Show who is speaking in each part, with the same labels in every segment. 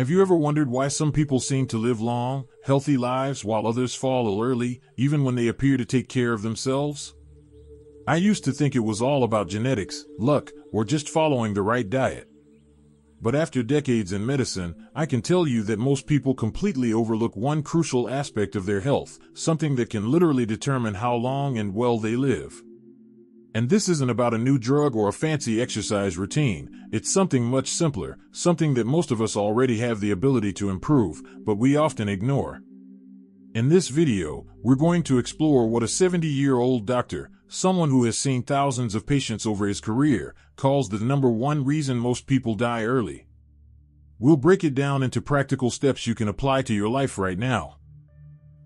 Speaker 1: Have you ever wondered why some people seem to live long, healthy lives while others fall early, even when they appear to take care of themselves? I used to think it was all about genetics, luck, or just following the right diet. But after decades in medicine, I can tell you that most people completely overlook one crucial aspect of their health, something that can literally determine how long and well they live. And this isn't about a new drug or a fancy exercise routine. It's something much simpler, something that most of us already have the ability to improve, but we often ignore. In this video, we're going to explore what a 70-year-old doctor, someone who has seen thousands of patients over his career, calls the #1 reason most people die early. We'll break it down into practical steps you can apply to your life right now.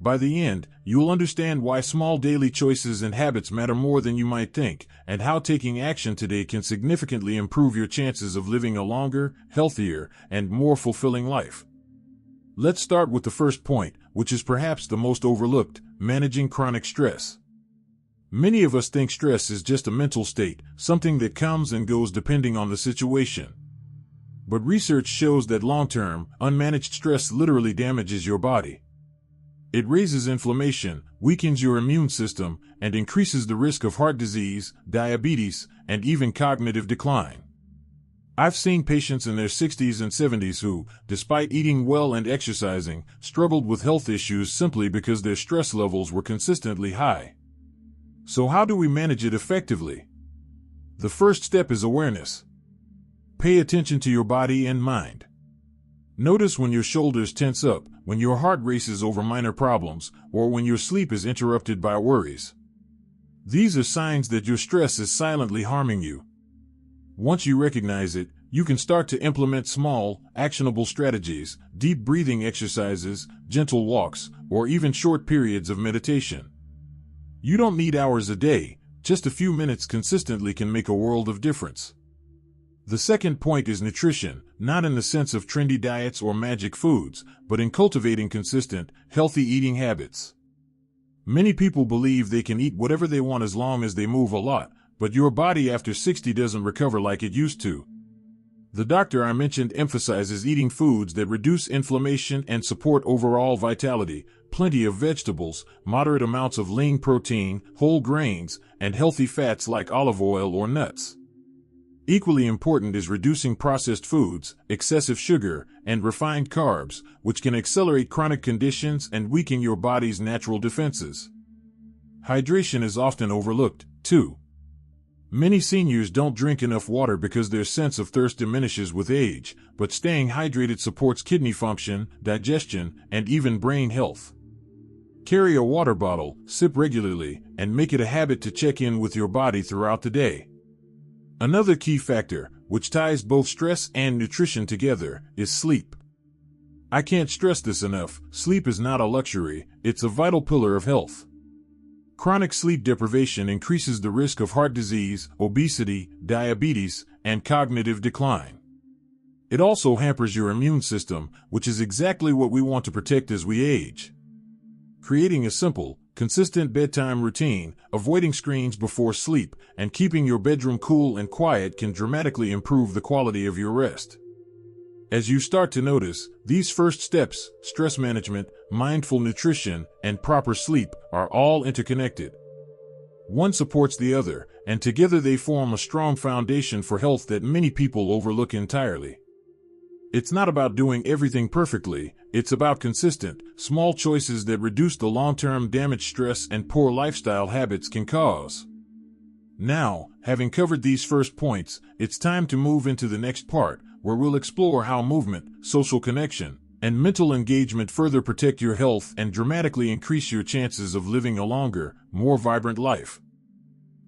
Speaker 1: By the end, you'll understand why small daily choices and habits matter more than you might think, and how taking action today can significantly improve your chances of living a longer, healthier, and more fulfilling life. Let's start with the first point, which is perhaps the most overlooked: managing chronic stress. Many of us think stress is just a mental state, something that comes and goes depending on the situation. But research shows that long-term, unmanaged stress literally damages your body. It raises inflammation, weakens your immune system, and increases the risk of heart disease, diabetes, and even cognitive decline. I've seen patients in their 60s and 70s who, despite eating well and exercising, struggled with health issues simply because their stress levels were consistently high. So how do we manage it effectively? The first step is awareness. Pay attention to your body and mind. Notice when your shoulders tense up, when your heart races over minor problems, or when your sleep is interrupted by worries. These are signs that your stress is silently harming you. Once you recognize it, you can start to implement small, actionable strategies, deep breathing exercises, gentle walks, or even short periods of meditation. You don't need hours a day, just a few minutes consistently can make a world of difference. The second point is nutrition, not in the sense of trendy diets or magic foods, but in cultivating consistent, healthy eating habits. Many people believe they can eat whatever they want as long as they move a lot, but your body after 60 doesn't recover like it used to. The doctor I mentioned emphasizes eating foods that reduce inflammation and support overall vitality, plenty of vegetables, moderate amounts of lean protein, whole grains, and healthy fats like olive oil or nuts. Equally important is reducing processed foods, excessive sugar, and refined carbs, which can accelerate chronic conditions and weaken your body's natural defenses. Hydration is often overlooked, too. Many seniors don't drink enough water because their sense of thirst diminishes with age, but staying hydrated supports kidney function, digestion, and even brain health. Carry a water bottle, sip regularly, and make it a habit to check in with your body throughout the day. Another key factor, which ties both stress and nutrition together, is sleep. I can't stress this enough: sleep is not a luxury, it's a vital pillar of health. Chronic sleep deprivation increases the risk of heart disease, obesity, diabetes, and cognitive decline. It also hampers your immune system, which is exactly what we want to protect as we age. Creating a simple, consistent bedtime routine, avoiding screens before sleep, and keeping your bedroom cool and quiet can dramatically improve the quality of your rest. As you start to notice, these first steps, stress management, mindful nutrition, and proper sleep, are all interconnected. One supports the other, and together they form a strong foundation for health that many people overlook entirely. It's not about doing everything perfectly, it's about consistent, small choices that reduce the long-term damage stress and poor lifestyle habits can cause. Now, having covered these first points, it's time to move into the next part, where we'll explore how movement, social connection, and mental engagement further protect your health and dramatically increase your chances of living a longer, more vibrant life.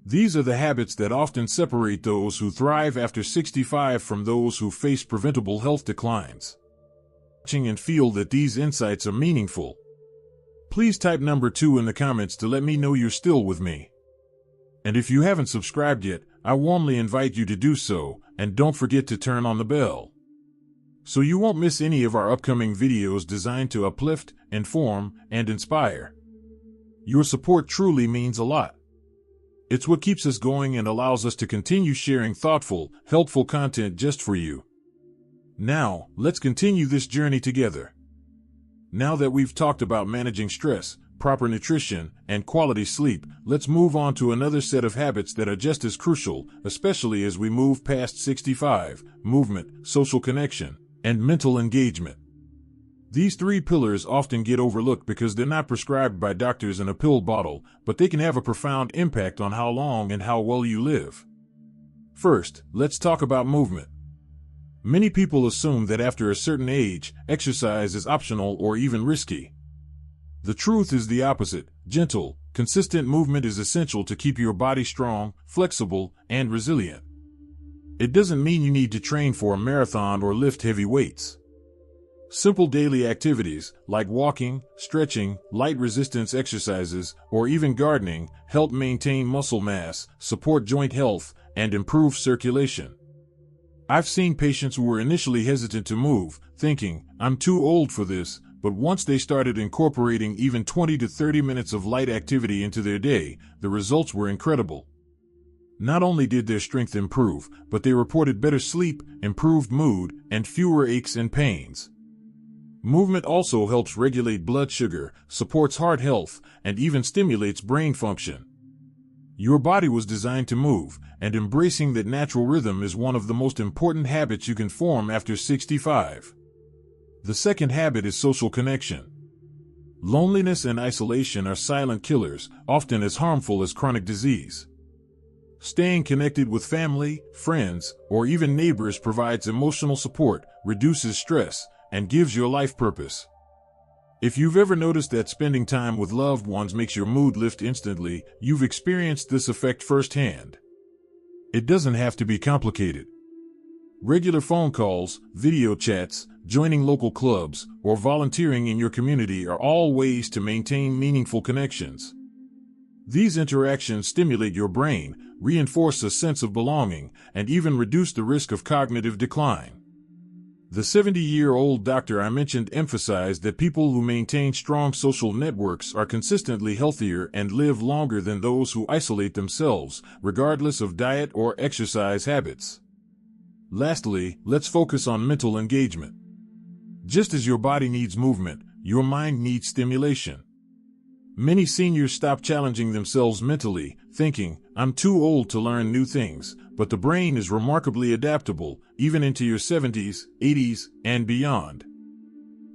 Speaker 1: These are the habits that often separate those who thrive after 65 from those who face preventable health declines. Watching and feel that these insights are meaningful. Please type number 2 in the comments to let me know you're still with me. And if you haven't subscribed yet, I warmly invite you to do so, and don't forget to turn on the bell, so you won't miss any of our upcoming videos designed to uplift, inform, and inspire. Your support truly means a lot. It's what keeps us going and allows us to continue sharing thoughtful, helpful content just for you. Now, let's continue this journey together. Now that we've talked about managing stress, proper nutrition, and quality sleep, let's move on to another set of habits that are just as crucial, especially as we move past 65: movement, social connection, and mental engagement. These three pillars often get overlooked because they're not prescribed by doctors in a pill bottle, but they can have a profound impact on how long and how well you live. First, let's talk about movement. Many people assume that after a certain age, exercise is optional or even risky. The truth is the opposite. Gentle, consistent movement is essential to keep your body strong, flexible, and resilient. It doesn't mean you need to train for a marathon or lift heavy weights. Simple daily activities, like walking, stretching, light resistance exercises, or even gardening, help maintain muscle mass, support joint health, and improve circulation. I've seen patients who were initially hesitant to move, thinking, "I'm too old for this," but once they started incorporating even 20 to 30 minutes of light activity into their day, the results were incredible. Not only did their strength improve, but they reported better sleep, improved mood, and fewer aches and pains. Movement also helps regulate blood sugar, supports heart health, and even stimulates brain function. Your body was designed to move, and embracing that natural rhythm is one of the most important habits you can form after 65. The second habit is social connection. Loneliness and isolation are silent killers, often as harmful as chronic disease. Staying connected with family, friends, or even neighbors provides emotional support, reduces stress, and gives your life purpose. If you've ever noticed that spending time with loved ones makes your mood lift instantly, you've experienced this effect firsthand. It doesn't have to be complicated. Regular phone calls, video chats, joining local clubs, or volunteering in your community are all ways to maintain meaningful connections. These interactions stimulate your brain, reinforce a sense of belonging, and even reduce the risk of cognitive decline. The 70-year-old doctor I mentioned emphasized that people who maintain strong social networks are consistently healthier and live longer than those who isolate themselves, regardless of diet or exercise habits. Lastly, let's focus on mental engagement. Just as your body needs movement, your mind needs stimulation. Many seniors stop challenging themselves mentally, thinking, "I'm too old to learn new things," but the brain is remarkably adaptable, even into your 70s, 80s, and beyond.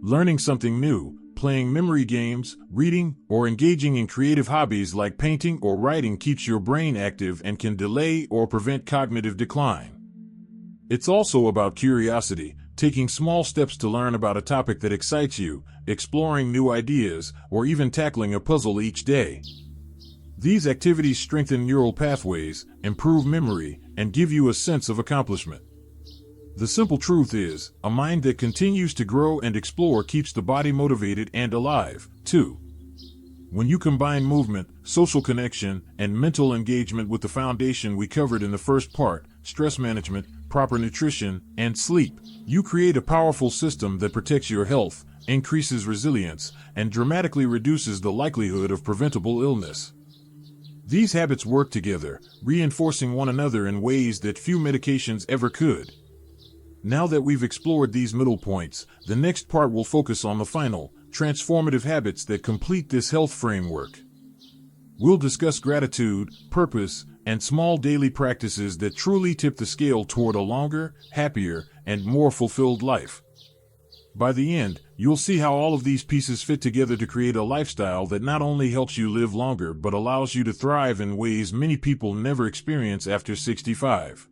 Speaker 1: Learning something new, playing memory games, reading, or engaging in creative hobbies like painting or writing keeps your brain active and can delay or prevent cognitive decline. It's also about curiosity, taking small steps to learn about a topic that excites you, exploring new ideas, or even tackling a puzzle each day. These activities strengthen neural pathways, improve memory, and give you a sense of accomplishment. The simple truth is, a mind that continues to grow and explore keeps the body motivated and alive, too. When you combine movement, social connection, and mental engagement with the foundation we covered in the first part, stress management, proper nutrition, and sleep, you create a powerful system that protects your health, increases resilience, and dramatically reduces the likelihood of preventable illness. These habits work together, reinforcing one another in ways that few medications ever could. Now that we've explored these middle points, the next part will focus on the final, transformative habits that complete this health framework. We'll discuss gratitude, purpose, and small daily practices that truly tip the scale toward a longer, happier, and more fulfilled life. By the end, you'll see how all of these pieces fit together to create a lifestyle that not only helps you live longer but allows you to thrive in ways many people never experience after 65.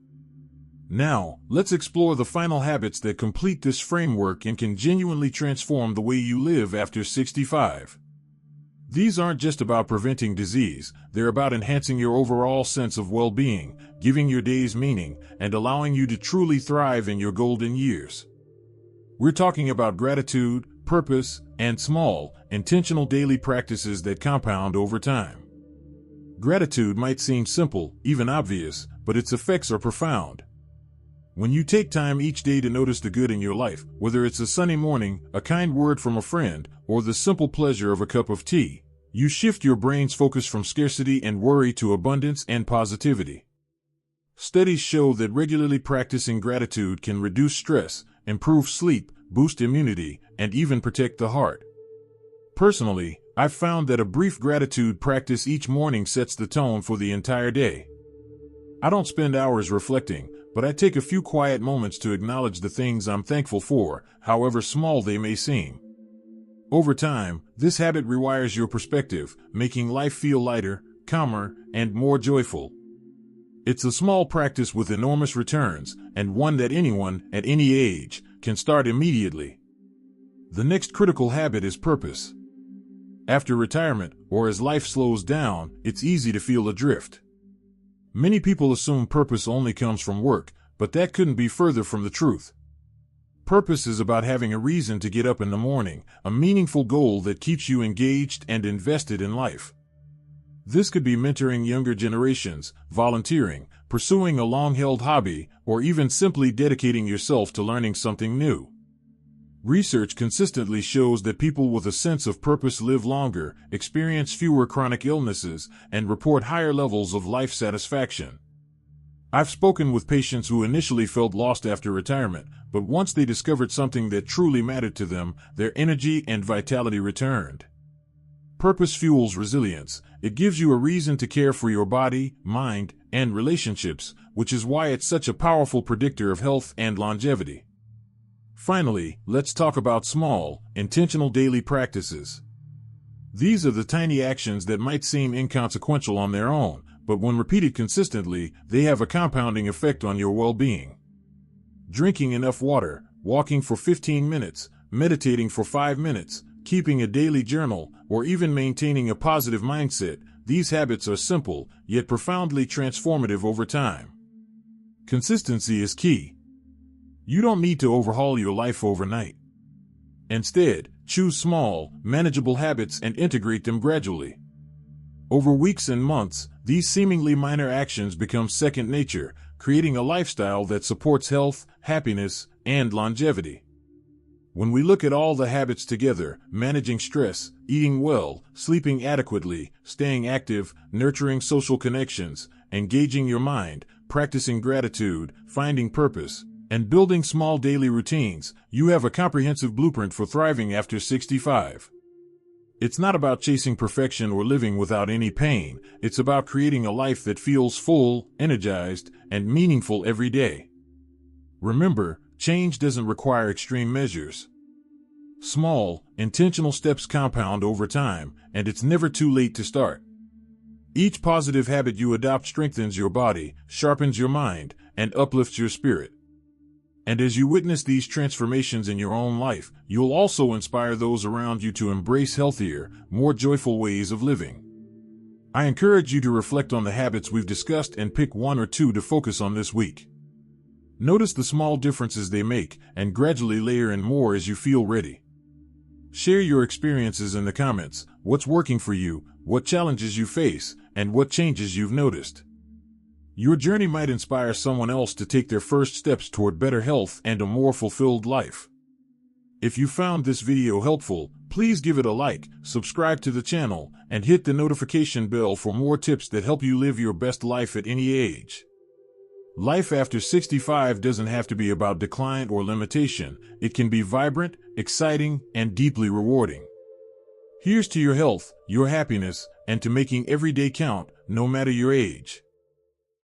Speaker 1: Now, let's explore the final habits that complete this framework and can genuinely transform the way you live after 65. These aren't just about preventing disease, they're about enhancing your overall sense of well-being, giving your days meaning, and allowing you to truly thrive in your golden years. We're talking about gratitude, purpose, and small, intentional daily practices that compound over time. Gratitude might seem simple, even obvious, but its effects are profound. When you take time each day to notice the good in your life, whether it's a sunny morning, a kind word from a friend, or the simple pleasure of a cup of tea, you shift your brain's focus from scarcity and worry to abundance and positivity. Studies show that regularly practicing gratitude can reduce stress, improve sleep, boost immunity, and even protect the heart. Personally, I've found that a brief gratitude practice each morning sets the tone for the entire day. I don't spend hours reflecting, but I take a few quiet moments to acknowledge the things I'm thankful for, however small they may seem. Over time, this habit rewires your perspective, making life feel lighter, calmer, and more joyful. It's a small practice with enormous returns, and one that anyone, at any age, can start immediately. The next critical habit is purpose. After retirement, or as life slows down, it's easy to feel adrift. Many people assume purpose only comes from work, but that couldn't be further from the truth. Purpose is about having a reason to get up in the morning, a meaningful goal that keeps you engaged and invested in life. This could be mentoring younger generations, volunteering, pursuing a long-held hobby, or even simply dedicating yourself to learning something new. Research consistently shows that people with a sense of purpose live longer, experience fewer chronic illnesses, and report higher levels of life satisfaction. I've spoken with patients who initially felt lost after retirement, but once they discovered something that truly mattered to them, their energy and vitality returned. Purpose fuels resilience. It gives you a reason to care for your body, mind, and relationships, which is why it's such a powerful predictor of health and longevity. Finally, let's talk about small, intentional daily practices. These are the tiny actions that might seem inconsequential on their own, but when repeated consistently, they have a compounding effect on your well-being. Drinking enough water, walking for 15 minutes, meditating for 5 minutes, keeping a daily journal, or even maintaining a positive mindset, these habits are simple, yet profoundly transformative over time. Consistency is key. You don't need to overhaul your life overnight. Instead, choose small, manageable habits and integrate them gradually. Over weeks and months, these seemingly minor actions become second nature, creating a lifestyle that supports health, happiness, and longevity. When we look at all the habits together, managing stress, eating well, sleeping adequately, staying active, nurturing social connections, engaging your mind, practicing gratitude, finding purpose, and building small daily routines, you have a comprehensive blueprint for thriving after 65. It's not about chasing perfection or living without any pain. It's about creating a life that feels full, energized, and meaningful every day. Remember, change doesn't require extreme measures. Small, intentional steps compound over time, and it's never too late to start. Each positive habit you adopt strengthens your body, sharpens your mind, and uplifts your spirit. And as you witness these transformations in your own life, you'll also inspire those around you to embrace healthier, more joyful ways of living. I encourage you to reflect on the habits we've discussed and pick one or two to focus on this week. Notice the small differences they make, and gradually layer in more as you feel ready. Share your experiences in the comments, what's working for you, what challenges you face, and what changes you've noticed. Your journey might inspire someone else to take their first steps toward better health and a more fulfilled life. If you found this video helpful, please give it a like, subscribe to the channel, and hit the notification bell for more tips that help you live your best life at any age. Life after 65 doesn't have to be about decline or limitation. It can be vibrant, exciting, and deeply rewarding. Here's to your health, your happiness, and to making every day count, no matter your age.